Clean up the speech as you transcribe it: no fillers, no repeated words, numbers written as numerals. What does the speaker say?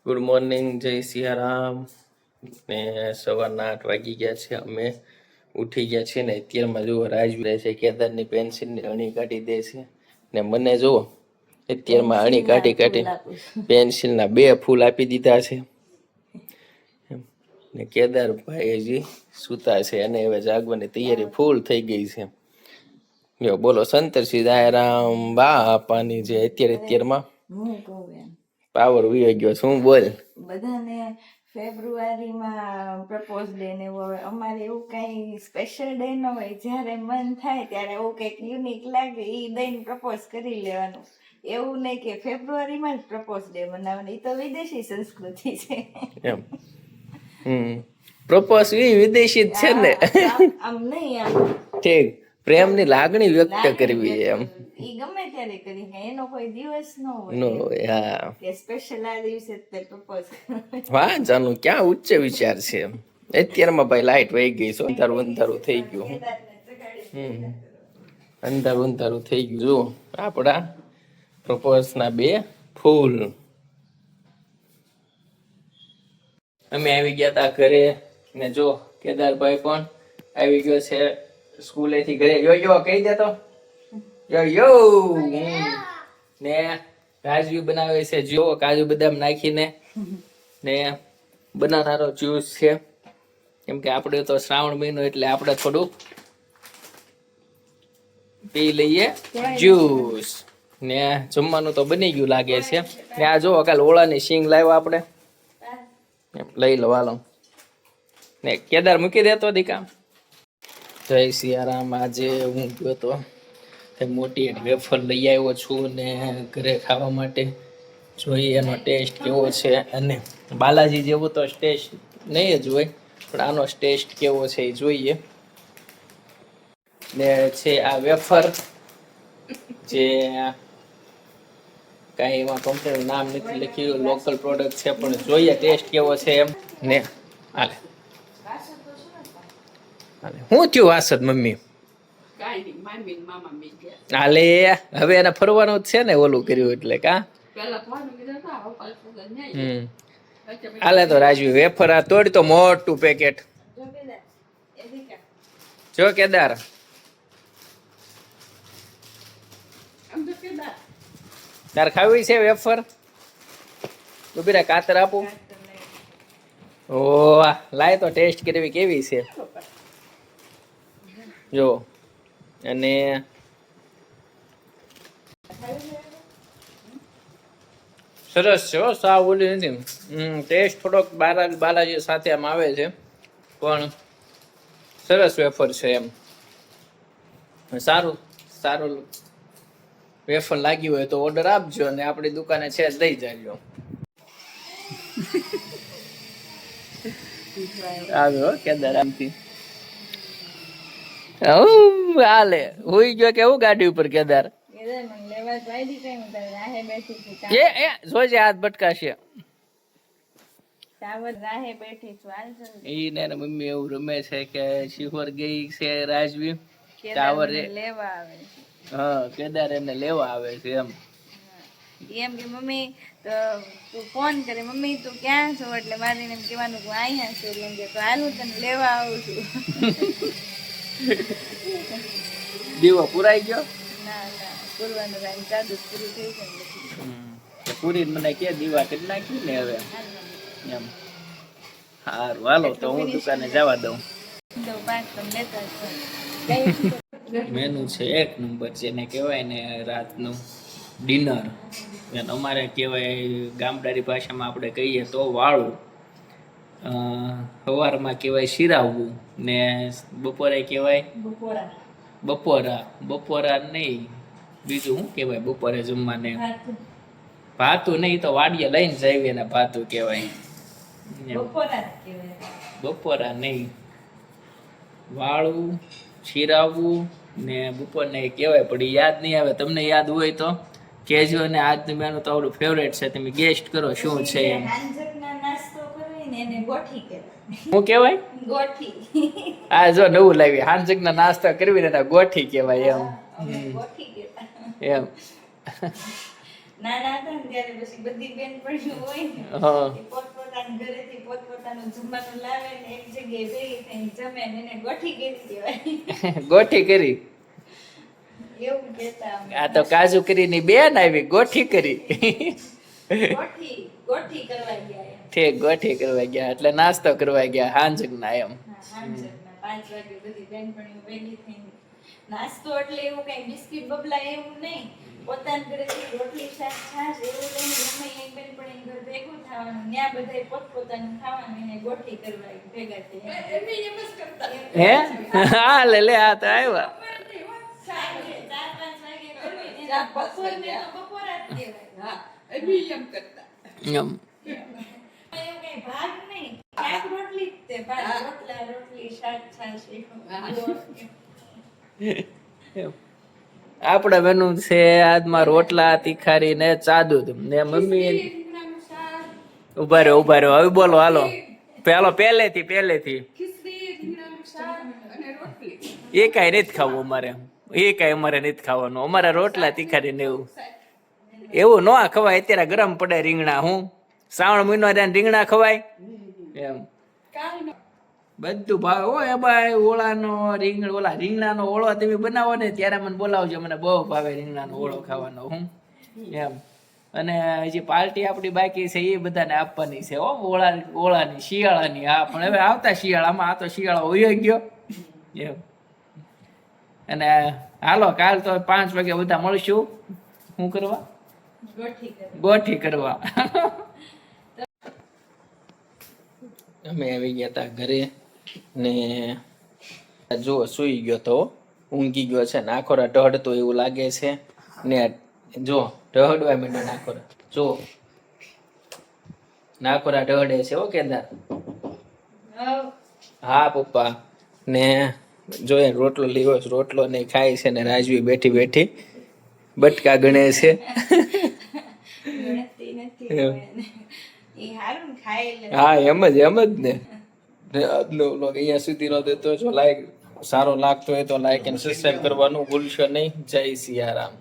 Good morning, જય સિયારામ. ને સવારના 8 વાગી ગયા છે. અમે ઉઠી ગયા છીએ ને અત્યારમાં જુઓ રાજવી છે કેદારની પેન્સિલની અણી કાઢી દે છે ને મને જુઓ અત્યારમાં અણી કાઢી પેન્સિલના 2 ફૂલ આપી દીધા છે ને કેદારભાઈ હજી સૂતા છે અને હવે જાગવાની તૈયારી ફૂલ થઈ ગઈ છે. જો બોલો સંતરસિંહ દાયરામ બાપાની જે અત્યારમાં પાવર વી ગયો. શું બોલ? બધાને ફેબ્રુઆરીમાં પ્રપોઝ ડે ને એવું હવે અમારે એવું કઈ સ્પેશિયલ ડે ન હોય, જ્યારે મન થાય ત્યારે એવું કંઈક યુનિક લાગે એ દઈને પ્રપોઝ કરી લેવાનું. એવું નહીં કે ફેબ્રુઆરીમાં જ પ્રપોઝ ડે બનાવવાનો, એ તો વિદેશી સંસ્કૃતિ છે એમ. પ્રપોઝ વિદેશી જ છે ને. આમ નહીં, આમ ઠીક પ્રેમની લાગણી વ્યક્ત કરવી એમ. ઈ ગમે ત્યારે કરી, એનો કોઈ દિવસ ન હોય નો હા કે સ્પેશિયલ આ દિવસે તે પ્રપોઝ. વાહ જાનું ક્યાં ઉચ્ચ વિચાર છે. અત્યારમાં ભાઈ લાઈટ વહી ગઈ છે, અંધારું અંધારું થઈ ગયું. અંધારું અંધારું થઈ ગયું. જો આપણા પ્રપોઝના 2 ફૂલ. અમે આવી ગયા તા ઘરે ને જો કેદારભાઈ પણ આવી ગયો છે સ્કૂલેથી ઘરે. યો કહી દે તો યો ને રાજવી બનાવે છે જો કાજુ બદામ નાખીને ને બનાનારો જ્યુસ છે. કેમ કે આપણે તો શ્રાવણ મહિનો એટલે આપણે થોડુંક પી લઈએ જ્યુસ. ને જમવાનું તો બની ગયું લાગે છે. ને આ જો કાલ ઓળાની સિંગ લાવ્યા આપણે, લઈ લો હાલો. ને કેદાર મૂકી દેતો દીકા. જય સિયારામ. આજે હું ગયો તો મોટી એક વેફર લઈ આવ્યો છું ને ઘરે ખાવા માટે. જોઈએ એનો ટેસ્ટ કેવો છે. અને બાલાજી જેવો તો ટેસ્ટ નહીં જ હોય, પણ આનો ટેસ્ટ કેવો છે એ જોઈએ. ને છે આ વેફર, જે કાંઈ એમાં કંપનીનું નામ નથી લખ્યું, લોકલ પ્રોડક્ટ છે, પણ જોઈએ ટેસ્ટ કેવો છે એમ. ને હાલે હું થયું વાસદ મમ્મી? હાલે હવે એને ફરવાનું જ છે ને, ઓલું કર્યું એટલે કા. હાલે તો રાજવી વેફર આ તોડ તો મોટું પેકેટ. જો કેદાર તાર ખાવી છે વેફર? ઉભી કાતર આપું. ઓ લાય તો ટેસ્ટ કરવી કેવી છે જો. અને સરસ છે હો, સાવ ઓલી નથી. ટેસ્ટ થોડોક બાલાજી સાથે આમ આવે છે, પણ સરસ વેફર છે એમ. સારું સારું વેફર લાગી હોય તો ઓર્ડર આપજો અને આપણી દુકાને છે દઈ જાજો. આવ્યો કેદાર આમથી. હાલે હોઈ ગયો કે હું ગાડી ઉપર કેદાર? જોજે હાથ ભટકાશે. ઈ ને મમ્મી એવું રમે છે કે શિહોર ગઈ છે રાજવી ટાવર લેવા આવે. હા કેદાર એને લેવા આવે છે એમ. એમ કે મમ્મી તો તું ફોન કરે, મમ્મી તું ક્યાં છો? એટલે મારે એમ કહેવાનું કે અહીંયા છું. એમ કે તો હાલ હું તને લેવા આવું છું. દીવો પુરાઈ ગયો? ના પૂરવાનું ટાઈમ ચાલુ પૂરું થઈ ગયું. પૂરી મને કે દીવા કરી નાખી ને હવે એમ. હારું હાલો તો હું દુકાને જવા દઉં. મેનુ છે 1 નંબર, જેને કહેવાય ને રાતનું ડિનર. અમારે કહેવાય ગામડાની ભાષામાં આપણે કહીએ તો વાળું. સવારમાં કહેવાય શિરાવવું ને બપોરે કહેવાય બપોરા નહીં, બીજું શું કહેવાય બપોરે જમવાને? ભાતું નહીં તો વાડીએ લઈને જાવીએ ને ભાતું કહેવાય. બપોરા નહીં, વાળું શિરાવવું ને બપોરને કહેવાય, પણ યાદ નહીં આવે. તમને યાદ હોય તો કહેજો. ને આજનું મેનુ તો આપણું ફેવરેટ છે, તમે ગેસ્ટ કરો શું છે એમ. શું કહેવાય? ગોઠી. આ જો નવું લાવી, હાંજકના નાસ્તા કરવી ને ગોઠી કહેવાય એમ. એમ નાના હતા ને ત્યારે પછી બધી બેનપણીઓ હોય ને હા એ પોતપોતાના ઘરેથી પોતપોતાનું જમવાનું લાવે ને એક જગ્યાએ ભેગી થઈને જમે ને એને ગોઠી કરી કહેવાય. ગોઠી કરી. એવું કહેતા અમે. આ તો કાજુ કરીની બેન આવી ગોઠી કરી. ગોઠી કરવા ગયા એમ. ઠીક ગોઠી કરવા ગયા એટલે નાસ્તો કરવા ગયા હાંજના એમ. હા, સાંજના 5 વાગે બધી બેનપણીઓ ભેગી થઈને નાસ્તો એટલે એવું કઈ બિસ્કિટ બબલા એવું નહીં, પોતાના ઘરેથી રોટલી શાક છાશ એવું લઈને ગમે એક બેનપણી ઘર ભેગું થવાનું, ત્યાં બધાય પોતપોતાનું ખાવાનું, એને ગોઠી કરવા ભેગા થઈને. હે હા લે આ તો આવ્યા. સાંજે 4-5 વાગે કરવી ને બપોરને તો બપોર જ કહેવાય. એમ એવું કઈ ભાગ નહીં, શાક રોટલી જ તે ભાગ, રોટલા રોટલી શાક છાશ એવું. આપડે મેનુ છે આજમાં રોટલા તીખારી ને ચાદુ ને મમ્મી ઉભા રહ્યો હવે બોલો હાલો પહેલેથી એ કઈ નથી ખાવું અમારે, નથી ખાવાનું અમારે રોટલા તીખારી ને એવું ન ખવાય. અત્યારે ગરમ પડે રીંગણા, હું શ્રાવણ મહિનો રીંગણા ખવાય એમ બધું ભાવે. ઓ એ ભાઈ ઓળાનો રીંગણાનો ઓળો તમે બનાવો ને ત્યારે મને બોલાવજો, મને બહુ ભાવે રીંગણાનો ઓળો ખાવાનો હું એમ. અને હજી પાર્ટી આપણી બાકી છે એ બધાને આપવાની છે ઓળાની શિયાળાની. હા પણ હવે આવતા શિયાળામાં, આ તો શિયાળો હોઈ ગયો એમ. અને હાલો કાલ તો 5 વાગે બધા મળશું. શું કરવા? ગોઠી કરવા. અમે આવી ગયા હતા ઘરે ને જો સુઈ ગયો તો ઊંઘી ગયો છે. નાખોરા ઢળતો એવું લાગે છે ને જો ઢળવા માંડ્યો નાખોરા. જો નાખોરા ઢળે છે. ઓ કેદાર હા પપ્પા ને જોઈએ રોટલો લીધો, રોટલો ને ખાય છે ને રાજવી બેઠી બટકા ગણે છે. હા એમ જ ને. આજનો વ્લોગ અહીંયા સુધી નો દેતો જો લાઈક સારો લાગતો હોય તો લાઈક અને સબસ્ક્રાઇબ કરવાનું ભૂલશો નહીં. જય સિયારામ.